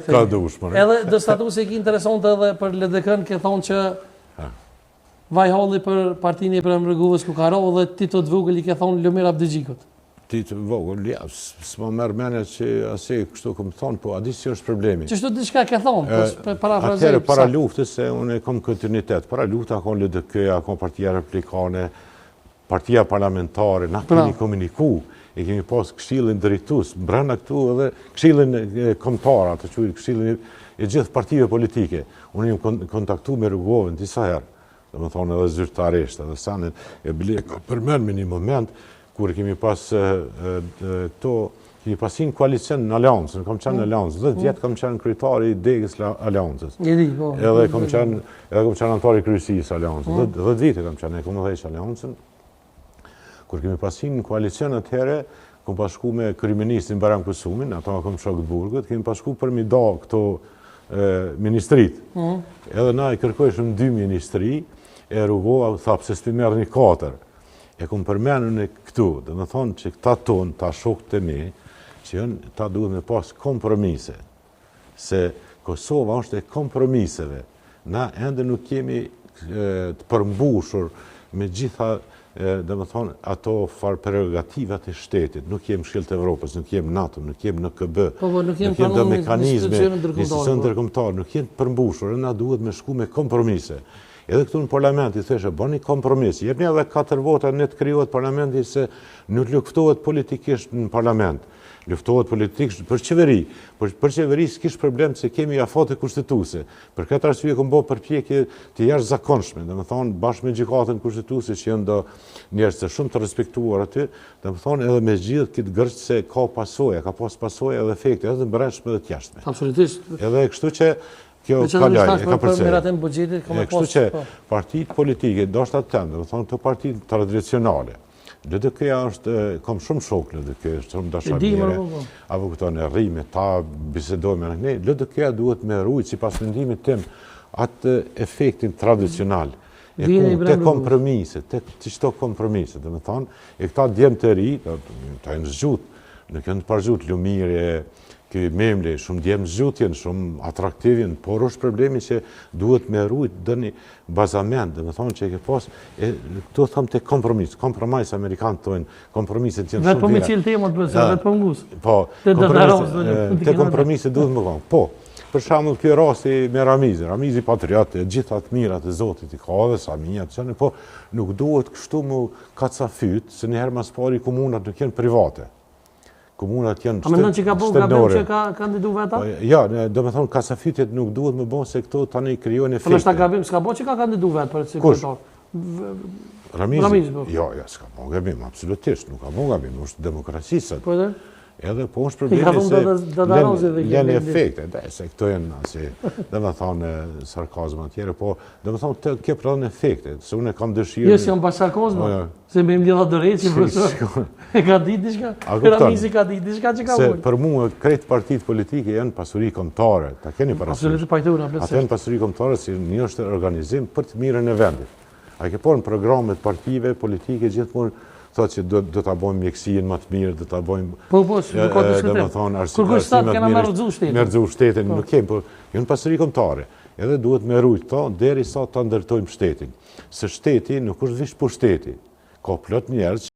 Ka dushmër. Edhe do statusi ki interesante edhe për LDK-n ke thonë që vaj halli për partinë e Premrëguvës ku ka ro dhe Tito të vogël I ke thonë Lumir Abdixhikut. Tito të vogël, ja, s'ma merr mendja që asaj kështu kom thonë, po a di si është problemi. Ç'është diçka ke thonë, po parafrazoj. Atëherë para luftës se unë kam kontinuitet. Para luftës ka LDK, ka Partia Republikane, Partia Parlamentare, na kemi komuniku. E kemi pas këshillin drejtues brenda këtu edhe këshillin kombëtar, atë quhet këshillin e gjithë partive politike. Unë jam kontaktu me Rrugovën disa herë, domethënë edhe zyrtarisht, edhe sanë e bile përmend me një moment kur kemi pas kemi pasin koalicion në aleancën, kam qenë në aleancë, 10 vjet kam qenë kryetari I degës aleancës. Edhe kam qenë antar I kryesisë aleancës, 10 vite kam qenë, kam dhënë aleancën. Kur kemi pasin në koalicion atëherë, kom pashku me kryeministin Baram Kusumin, ato kom shok të burgut, kemi pashku për mi da këto ministrit. Edhe na I kërkojshëm 2 ministri, e Rrugova tha pse s'pi merrni 4. E kom përmendur në këtu, dhe me thonë që këta tonë, ta shokët e mi, që ta duhet me pas kompromise. Se Kosova është e kompromiseve. Na ende nuk kemi të përmbushur me gjitha dhe me thonë, ato farë prerogativat e shtetit. Nuk jem Këshilli të Evropës, nuk jem NATO, nuk jem NKB, nuk jem dhe mekanizme, institucion ndërkombëtar, nuk jem përmbushur, na duhet me shku me kompromise. Edhe këtu në parlament I theshe, bëni kompromis, jepni edhe 4 vota në të krijohet parlamenti se nuk luftohet politikisht në parlament. Luftohet politikisht për qeveri. Për qeveri s'kish problem se kemi afate kushtetuese. Për këtë arsye kom bërë përpjekje të jashtëzakonshme, domethënë bashkë me gjykatën kushtetuese që janë njerëz të shumë të respektuar aty, domethënë edhe me gjithë këtë gërç se ka pasojë, ka pas pasojë edhe efekte edhe të brendshme dhe të jashtme. Absolutisht. Edhe kështu që kjo kaloj, e ka përcjell. Kështu që partitë politike, ndoshta të tënde, domethënë këto partitë tradicionale. LDK-ja është, kam shumë shok LDK, shumë dashamirë, apo këto në rrime, ta bisedojme në ne, LDK-ja duhet me rujtë, si pas mendimit tim, atë efektin tradicional. Te kompromise, te qëto kompromise, dhe me thonë, e këta djemë të ri, ta e në zgjut, nuk e në të pargjut Lumiri, këj memli, shumë djemë zgjutjen, shumë atraktivjen, por është problemi që duhet me rujt dhe një bazament, dhe me thonë që e ke pas, këto thëmë të kompromis, kompromis Amerikanë të tojnë, kompromiset që në shumë vetë po me qilë temët bëse, vetë po ngusë. Po, te kompromiset duhet më konë. Po, për shembull kjo rasti me Ramizi patriot, gjitha të mirat e Zotit I ka dhe Samia, po nuk duhet kështu mu kacafyt, se njëherë mas pari komunat nuk jenë private. Komunat janë shtëndore. A mendon që ka bëu gabim që ka kandidu veta? Ja, do me thonë kasafytjet nuk duhet më bënë se këto tani krijojnë efekte. Po nështë gabim s'ka bëu që ka kandidu vetë për sekretar? Ramizi? Jo, s'ka bëu gabim, absolutisht, nuk ka bëu gabim, është demokracisët. Po edhe? Edhe po është problemi se lënë efekte, se këto janë, dhe me thonë sarkazma tjere, po dhe me thonë të ke prodhën efekte, se unë e kam dëshirë... Jo, si janë pas sarkazma, se me mlidha dëreci, profesor, e ka ditë diçka, Ramizi ka ditë diçka që ka vojnë. Se për mua, kretë partitë politike janë pasuri kombëtare, ta keni parasysh. Absolutisht pajtura, plotësisht. Ata janë pasuri kombëtare si një është organizim për të mirën e vendit. A ke por në programet partive politike gjithmonë thotë që do ta bëjmë mjekësinë më të mirë, do ta bëjmë domethënë arsimit shtetin, nuk kemi, por janë pasuri kombëtare. Edhe duhet me rujt këto derisa ta ndërtojmë shtetin. Se shteti nuk është vetëm pushteti. Ka plot njerëz